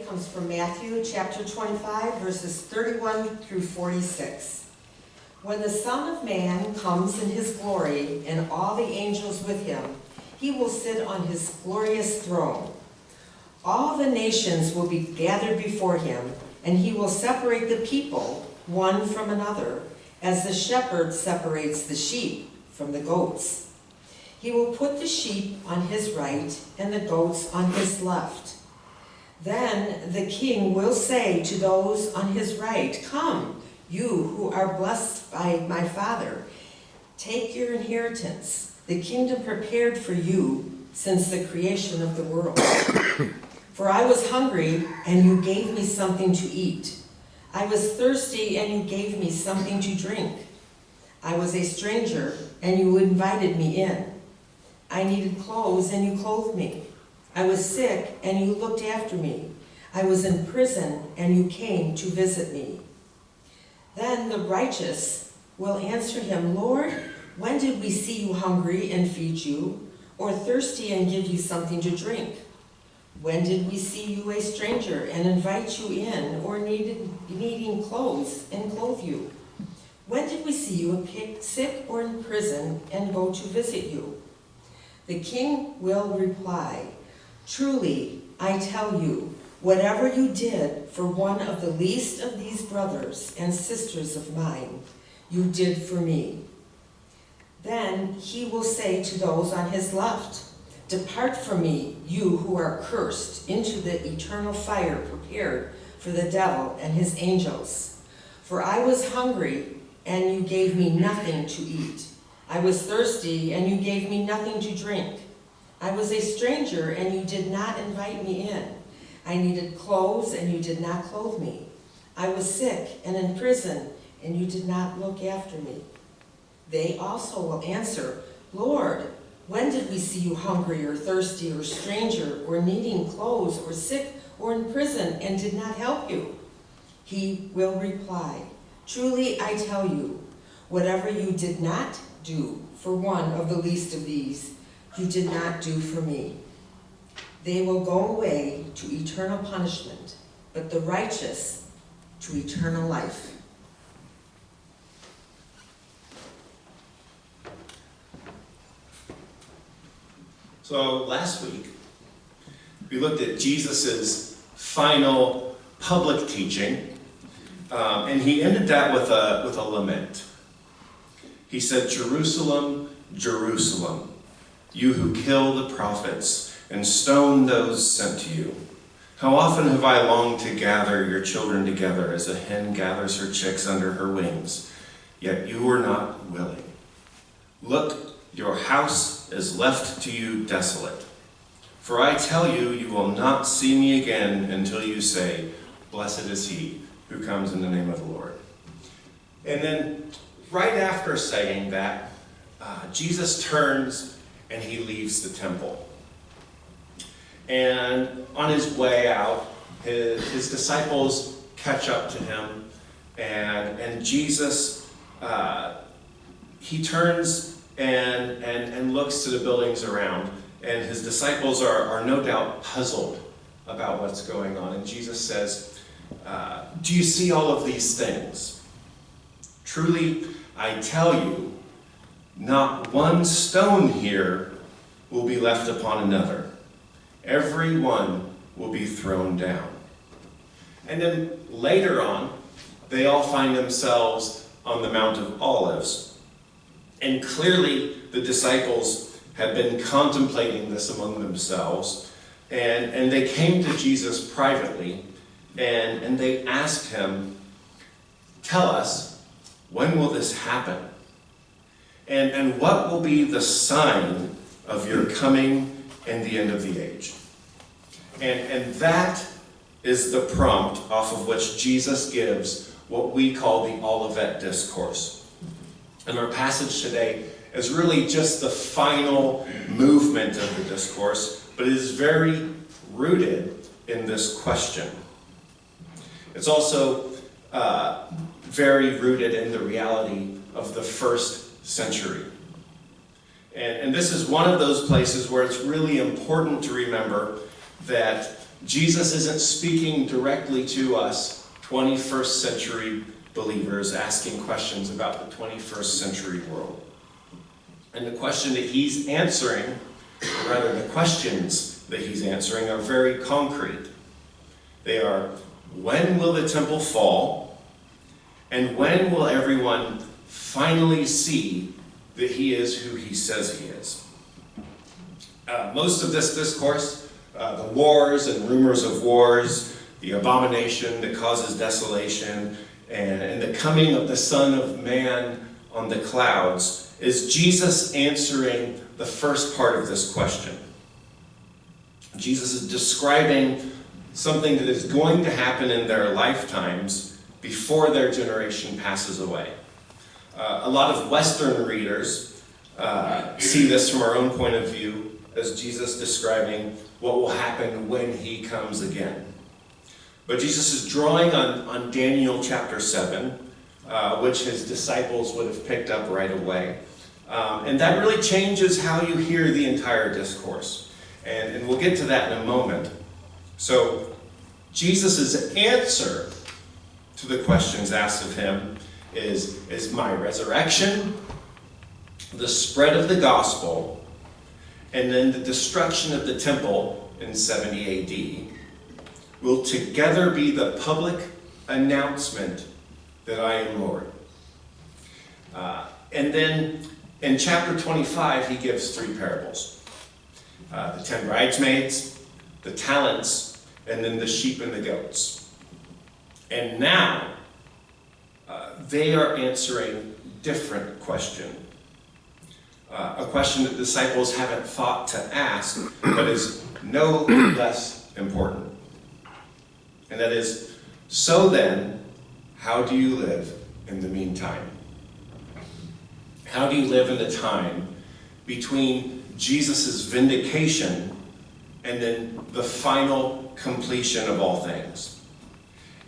comes from Matthew chapter 25, verses 31 through 46. When the Son of Man comes in his glory and all the angels with him, he will sit on his glorious throne. All the nations will be gathered before him, and he will separate the people one from another, as the shepherd separates the sheep from the goats. He will put the sheep on his right and the goats on his left. Then the king will say to those on his right, "Come, you who are blessed by my Father, take your inheritance, the kingdom prepared for you since the creation of the world. For I was hungry, and you gave me something to eat. I was thirsty, and you gave me something to drink. I was a stranger, and you invited me in. I needed clothes, and you clothed me. I was sick, and you looked after me. I was in prison, and you came to visit me." Then the righteous will answer him, "Lord, when did we see you hungry and feed you, or thirsty and give you something to drink? When did we see you a stranger and invite you in, or needing clothes and clothe you? When did we see you sick or in prison and go to visit you?" The king will reply, "Truly, I tell you, whatever you did for one of the least of these brothers and sisters of mine, you did for me." Then he will say to those on his left, "Depart from me, you who are cursed, into the eternal fire prepared for the devil and his angels. For I was hungry, and you gave me nothing to eat. I was thirsty, and you gave me nothing to drink. I was a stranger, and you did not invite me in. I needed clothes, and you did not clothe me. I was sick and in prison, and you did not look after me." They also will answer, "Lord, when did we see you hungry or thirsty or stranger or needing clothes or sick or in prison and did not help you?" He will reply, "Truly I tell you, whatever you did not do for one of the least of these, you did not do for me." They will go away to eternal punishment, but the righteous to eternal life. So last week, we looked at Jesus' final public teaching, and he ended that with a lament. He said, "Jerusalem, Jerusalem, you who kill the prophets and stone those sent to you. How often have I longed to gather your children together as a hen gathers her chicks under her wings, yet you were not willing. Look, your house is left to you desolate. For I tell you, you will not see me again until you say, 'Blessed is he who comes in the name of the Lord.'" And then right after saying that, Jesus turns and he leaves the temple. And on his way out, his disciples catch up to him, and Jesus, he turns and looks to the buildings around, and his disciples are no doubt puzzled about what's going on. And Jesus says, "Do you see all of these things? Truly, I tell you, not one stone here will be left upon another. Every one will be thrown down." And then later on, they all find themselves on the Mount of Olives. And clearly, the disciples had been contemplating this among themselves, and they came to Jesus privately, and they asked him, "Tell us, when will this happen? And what will be the sign of your coming and the end of the age?" And that is the prompt off of which Jesus gives what we call the Olivet Discourse. And our passage today is really just the final movement of the discourse, but it is very rooted in this question. It's also very rooted in the reality of the first century. And this is one of those places where it's really important to remember that Jesus isn't speaking directly to us, 21st century believers, asking questions about the 21st century world. And the question that he's answering, or rather the questions that he's answering, are very concrete. They are, when will the temple fall? And when will everyone finally see that he is who he says he is? Most of this discourse, the wars and rumors of wars, the abomination that causes desolation, and the coming of the Son of Man on the clouds, is Jesus answering the first part of this question. Jesus is describing something that is going to happen in their lifetimes before their generation passes away. A lot of Western readers see this from our own point of view as Jesus describing what will happen when he comes again. But Jesus is drawing on Daniel chapter 7, which his disciples would have picked up right away. And that really changes how you hear the entire discourse. And we'll get to that in a moment. So Jesus' answer to the questions asked of him is my resurrection, the spread of the gospel, and then the destruction of the temple in 70 AD will together be the public announcement that I am Lord. And then in chapter 25, he gives 3 parables. The 10 bridesmaids, the talents, and then the sheep and the goats. And now, they are answering different question. A question that the disciples haven't thought to ask, but is no less important. And that is, so then, how do you live in the meantime? How do you live in the time between Jesus' vindication and then the final completion of all things?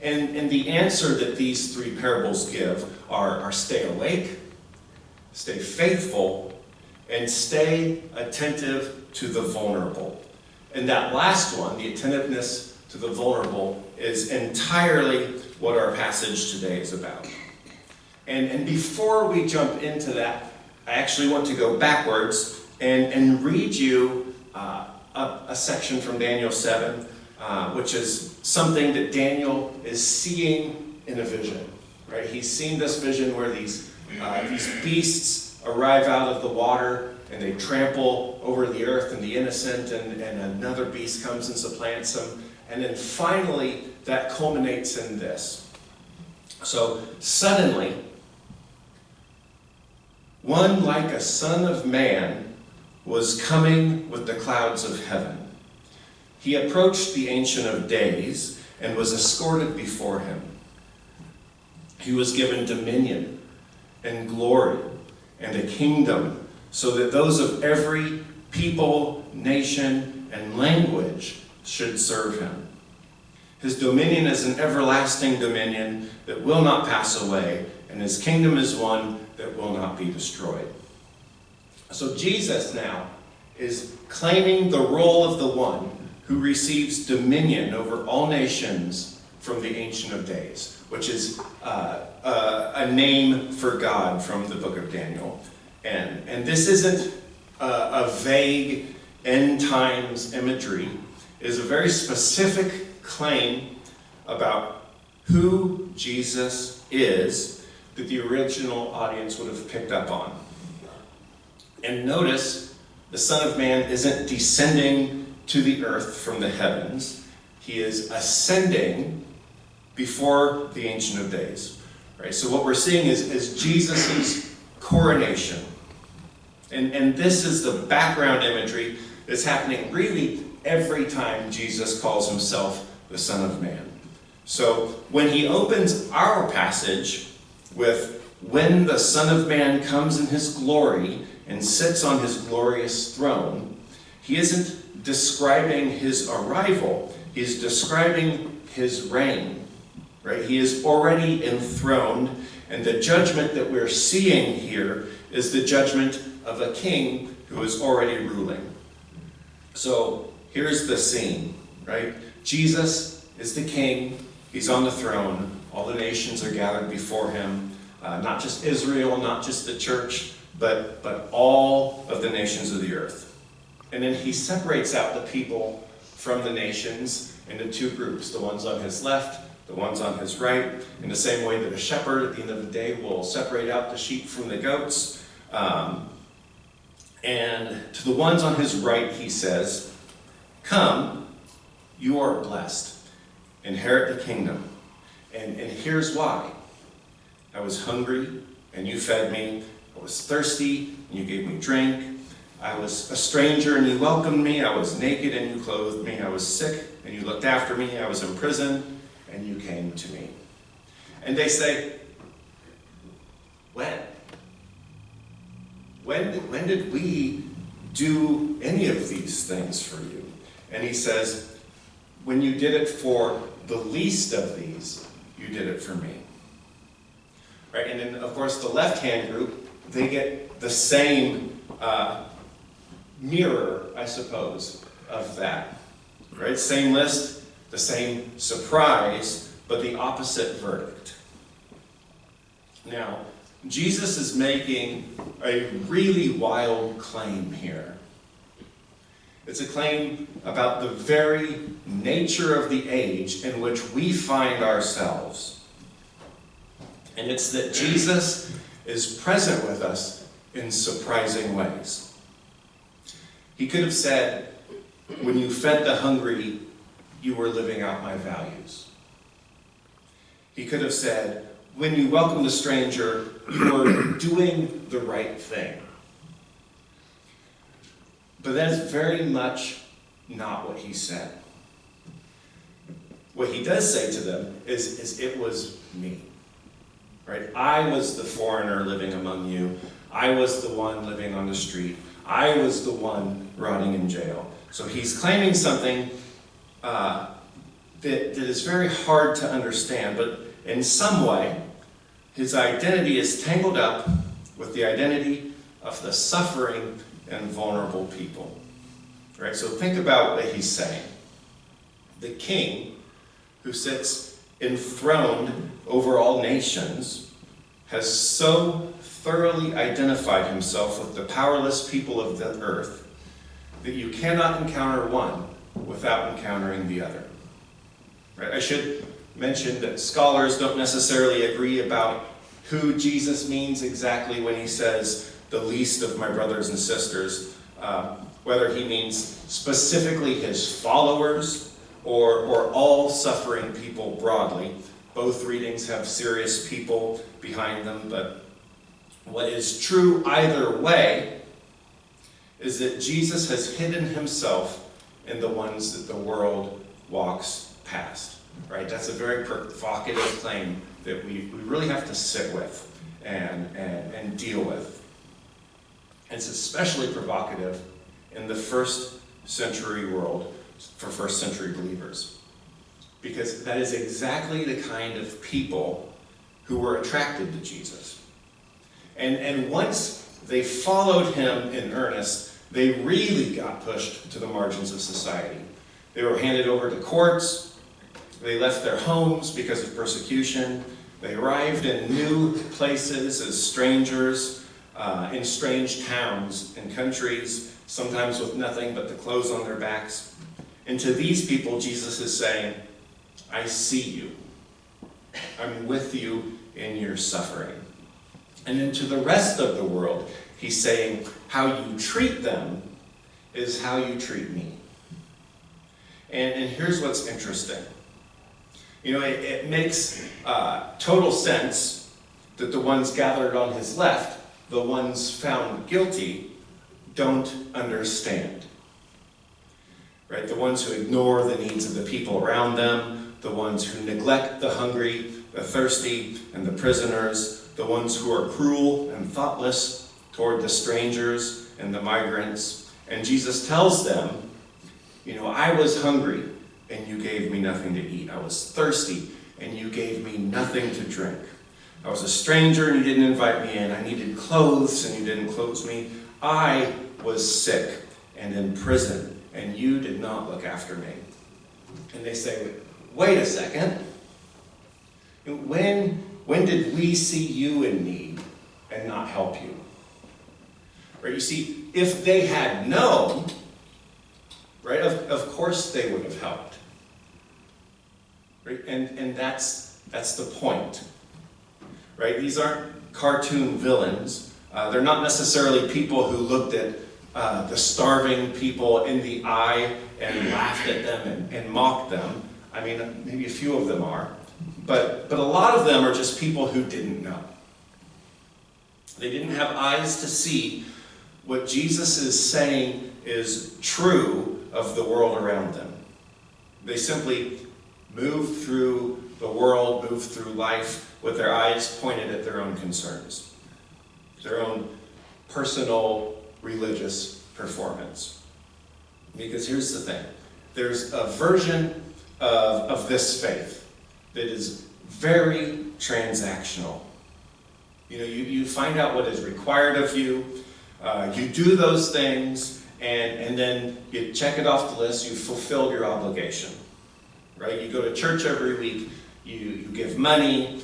And the answer that these 3 parables give are stay awake, stay faithful, and stay attentive to the vulnerable. And that last one, the attentiveness to the vulnerable, is entirely what our passage today is about. And before we jump into that, I actually want to go backwards and read you a section from Daniel 7, which is something that Daniel is seeing in a vision. Right? He's seen this vision where these beasts arrive out of the water and they trample over the earth and the innocent, and another beast comes and supplants them. And then finally, that culminates in this. So suddenly, one like a son of man was coming with the clouds of heaven. He approached the Ancient of Days and was escorted before him. He was given dominion and glory and a kingdom, so that those of every people, nation, and language should serve him. His dominion is an everlasting dominion that will not pass away, and his kingdom is one that will not be destroyed. So Jesus now is claiming the role of the one who receives dominion over all nations from the Ancient of Days, which is a name for God from the book of Daniel. And this isn't a vague end times imagery. It is a very specific claim about who Jesus is that the original audience would have picked up on. And notice, the Son of Man isn't descending to the earth from the heavens. He is ascending before the Ancient of Days. Right? So what we're seeing is Jesus' coronation. And this is the background imagery that's happening really every time Jesus calls himself the Son of Man. So when he opens our passage with, when the Son of Man comes in his glory and sits on his glorious throne, he isn't describing his arrival. He's describing his reign. Right? He is already enthroned, and the judgment that we're seeing here is the judgment of a king who is already ruling. So here's the scene, right? Jesus is the king. He's on the throne. All the nations are gathered before him. Not just Israel, not just the church, but all of the nations of the earth. And then he separates out the people from the nations into two groups, the ones on his left, the ones on his right, in the same way that a shepherd at the end of the day will separate out the sheep from the goats. And to the ones on his right, he says, "Come, you are blessed. Inherit the kingdom." And here's why. I was hungry, and you fed me. I was thirsty, and you gave me drink. I was a stranger, and you welcomed me. I was naked, and you clothed me. I was sick, and you looked after me. I was in prison, and you came to me. And they say, when? When did we do any of these things for you? And he says, when you did it for the least of these, you did it for me. Right? And then, of course, the left-hand group, they get the same mirror, I suppose, of that. Right? Same list, the same surprise, but the opposite verdict. Now, Jesus is making a really wild claim here. It's a claim about the very nature of the age in which we find ourselves. And it's that Jesus is present with us in surprising ways. He could have said, when you fed the hungry, you were living out my values. He could have said, when you welcomed a stranger, you were doing the right thing. But that is very much not what he said. What he does say to them is it was me. Right? I was the foreigner living among you. I was the one living on the street. I was the one rotting in jail. So he's claiming something that is very hard to understand, but in some way, his identity is tangled up with the identity of the suffering and vulnerable people. Right? So think about what he's saying. The king who sits enthroned over all nations has so thoroughly identified himself with the powerless people of the earth that you cannot encounter one without encountering the other. Right? I should mention that scholars don't necessarily agree about who Jesus means exactly when he says the least of my brothers and sisters, whether he means specifically his followers or all suffering people broadly. Both readings have serious people behind them, but what is true either way is that Jesus has hidden himself in the ones that the world walks past. Right? That's a very provocative claim that we really have to sit with and deal with. It's especially provocative in the first century world for first century believers, because that is exactly the kind of people who were attracted to Jesus. And once they followed him in earnest, they really got pushed to the margins of society. They were handed over to courts. They left their homes because of persecution. They arrived in new places as strangers, in strange towns and countries, sometimes with nothing but the clothes on their backs. And to these people, Jesus is saying, I see you. I'm with you in your suffering. And then to the rest of the world, he's saying, how you treat them is how you treat me. And here's what's interesting. You know, it makes total sense that the ones gathered on his left, the ones found guilty, don't understand. Right? The ones who ignore the needs of the people around them, the ones who neglect the hungry, the thirsty, and the prisoners, the ones who are cruel and thoughtless toward the strangers and the migrants. And Jesus tells them, you know, I was hungry, and you gave me nothing to eat. I was thirsty, and you gave me nothing to drink. I was a stranger, and you didn't invite me in. I needed clothes, and you didn't clothe me. I was sick and in prison, and you did not look after me. And they say, wait a second. When did we see you in need and not help you? Right? You see, if they had known, right, of course they would have helped. Right? And that's the point. Right? These aren't cartoon villains. They're not necessarily people who looked at the starving people in the eye and laughed at them and mocked them. I mean, maybe a few of them are. But a lot of them are just people who didn't know. They didn't have eyes to see what Jesus is saying is true of the world around them. They simply moved through the world, moved through life with their eyes pointed at their own concerns, their own personal religious performance. Because here's the thing. There's a version of this faith that is very transactional. You know, you find out what is required of you, you do those things, and then you check it off the list, you fulfilled your obligation. Right? You go to church every week, you give money,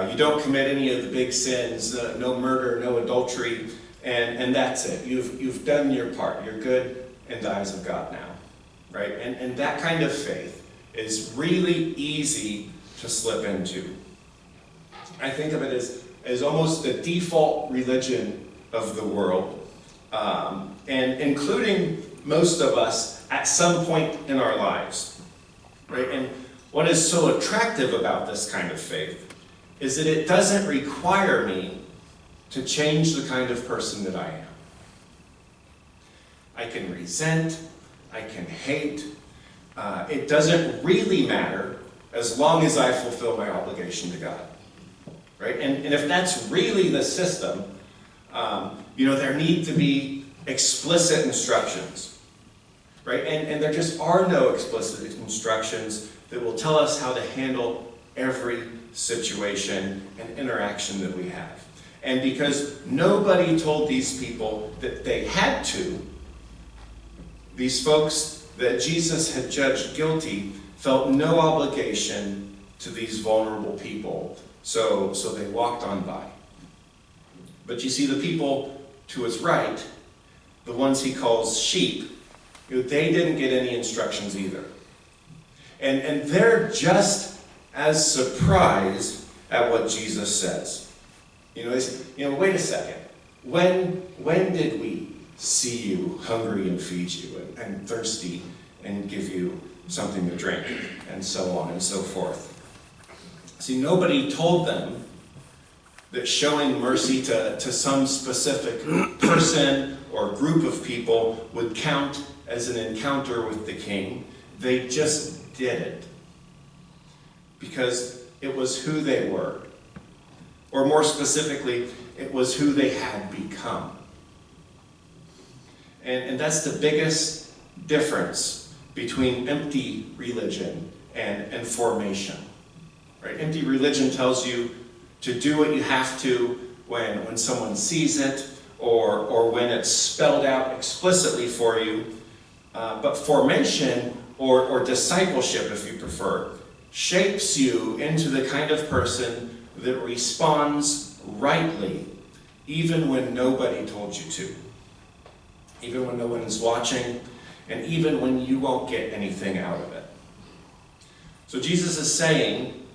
you don't commit any of the big sins, no murder, no adultery, and that's it. You've done your part. You're good in the eyes of God now. Right? And that kind of faith is really easy to slip into. I think of it as almost the default religion of the world, and including most of us at some point in our lives. Right? And what is so attractive about this kind of faith is that it doesn't require me to change the kind of person that I am. I can resent, I can hate. It doesn't really matter as long as I fulfill my obligation to God. Right? And if that's really the system, there need to be explicit instructions. Right? And there just are no explicit instructions that will tell us how to handle every situation and interaction that we have. And because nobody told these people that they had to, these folks that Jesus had judged guilty felt no obligation to these vulnerable people, so they walked on by. But you see, the people to his right, the ones he calls sheep, they didn't get any instructions either. And they're just as surprised at what Jesus says. Wait a second. When did we see you hungry and feed you, and thirsty and give you something to drink, and so on and so forth? See, nobody told them that showing mercy to some specific person or group of people would count as an encounter with the king. They just did it because it was who they were. Or more specifically, it was who they had become. And that's the biggest difference between empty religion and formation. Right? Empty religion tells you to do what you have to when someone sees it, or when it's spelled out explicitly for you. But formation, or discipleship if you prefer, shapes you into the kind of person that responds rightly, even when nobody told you to. Even when no one is watching, and even when you won't get anything out of it. So Jesus is saying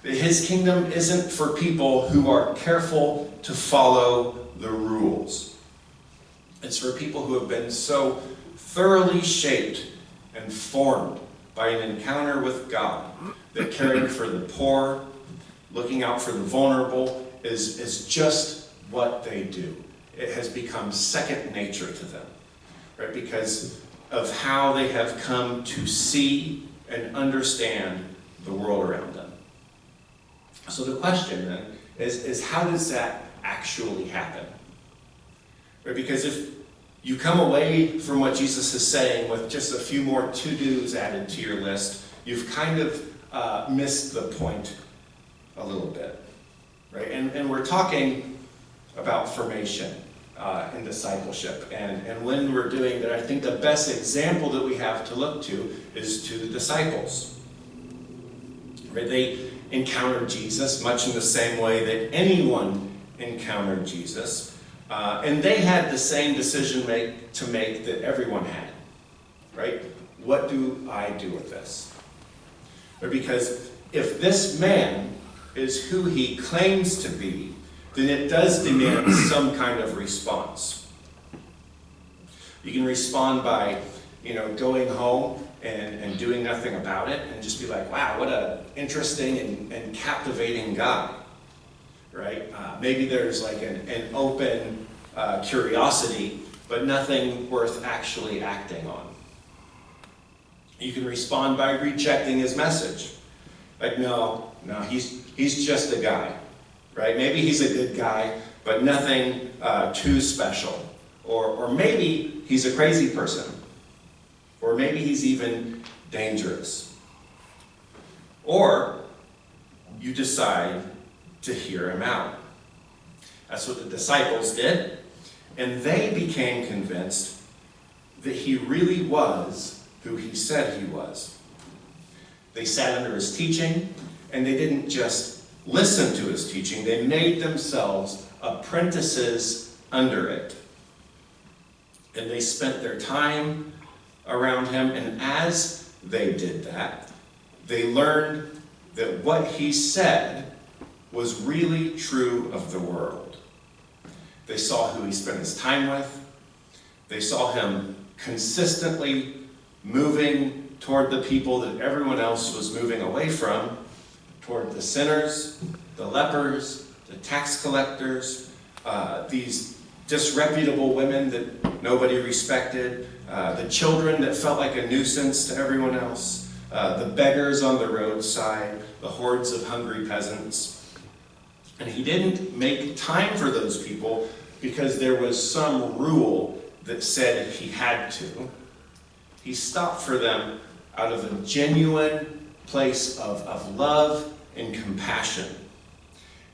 that his kingdom isn't for people who are careful to follow the rules. It's for people who have been so thoroughly shaped and formed by an encounter with God that caring for the poor, looking out for the vulnerable, is just what they do. It has become second nature to them, right? Because of how they have come to see and understand the world around them. So the question then is how does that actually happen? Right? Because if you come away from what Jesus is saying with just a few more to-dos added to your list, you've kind of missed the point a little bit. Right? And we're talking about formation. in discipleship. And when we're doing that, I think the best example that we have to look to is to the disciples. Right? They encountered Jesus much in the same way that anyone encountered Jesus. And they had the same decision to make that everyone had. Right? What do I do with this? Because if this man is who he claims to be, then it does demand some kind of response. You can respond by, going home and doing nothing about it and just be like, wow, what an interesting and captivating guy, right? Maybe there's like an open curiosity, but nothing worth actually acting on. You can respond by rejecting his message. Like, no, he's just a guy. Right? Maybe he's a good guy, but nothing too special. Or maybe he's a crazy person. Or maybe he's even dangerous. Or you decide to hear him out. That's what the disciples did. And they became convinced that he really was who he said he was. They sat under his teaching, and they didn't just listen to his teaching, they made themselves apprentices under it. And they spent their time around him, and as they did that, they learned that what he said was really true of the world. They saw who he spent his time with. They saw him consistently moving toward the people that everyone else was moving away from, toward the sinners, the lepers, the tax collectors, these disreputable women that nobody respected, the children that felt like a nuisance to everyone else, the beggars on the roadside, the hordes of hungry peasants. And he didn't make time for those people because there was some rule that said he had to. He stopped for them out of a genuine place of love and compassion.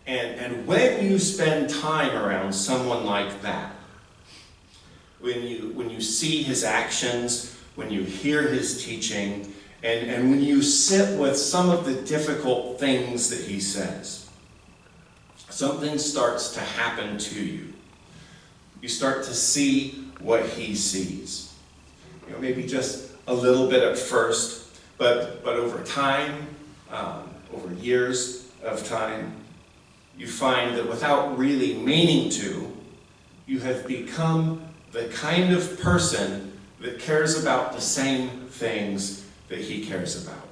And when you spend time around someone like that, when you see his actions, when you hear his teaching, and when you sit with some of the difficult things that he says, something starts to happen to you. You start to see what he sees. Maybe just a little bit at first, but over time, over years of time, you find that without really meaning to, you have become the kind of person that cares about the same things that he cares about.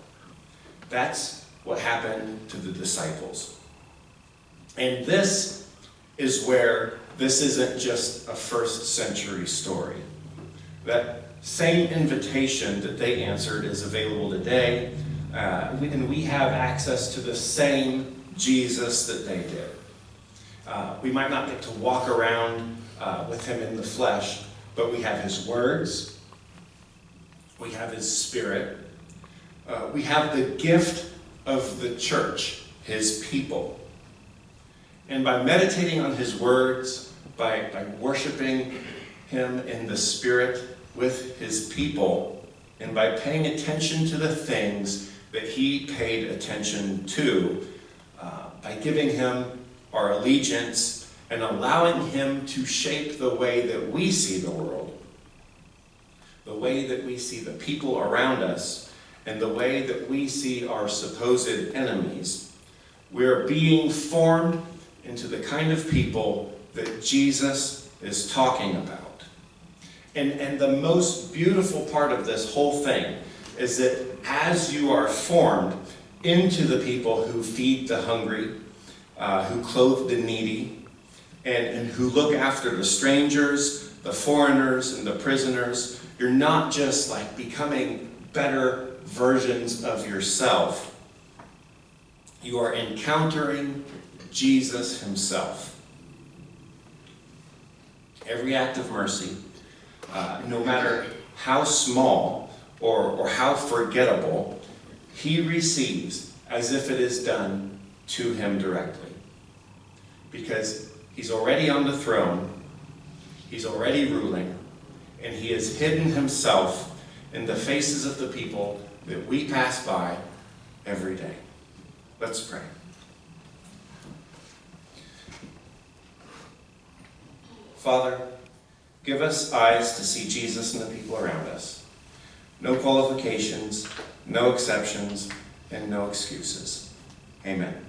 That's what happened to the disciples. And this is where this isn't just a first century story. That same invitation that they answered is available today, and we have access to the same Jesus that they did. We might not get to walk around with him in the flesh, but we have his words, we have his spirit, we have the gift of the church, his people. And by meditating on his words, by worshiping him in the spirit with his people, and by paying attention to the things that he paid attention to, by giving him our allegiance and allowing him to shape the way that we see the world, the way that we see the people around us, and the way that we see our supposed enemies, we're being formed into the kind of people that Jesus is talking about. And the most beautiful part of this whole thing is that as you are formed into the people who feed the hungry, who clothe the needy, and who look after the strangers, the foreigners, and the prisoners, you're not just like becoming better versions of yourself. You are encountering Jesus himself. Every act of mercy, no matter how small or how forgettable, he receives as if it is done to him directly. Because he's already on the throne, He's already ruling, and he has hidden himself in the faces of the people that we pass by every day. Let's pray. Father, give us eyes to see Jesus and the people around us. No qualifications, no exceptions, and no excuses. Amen.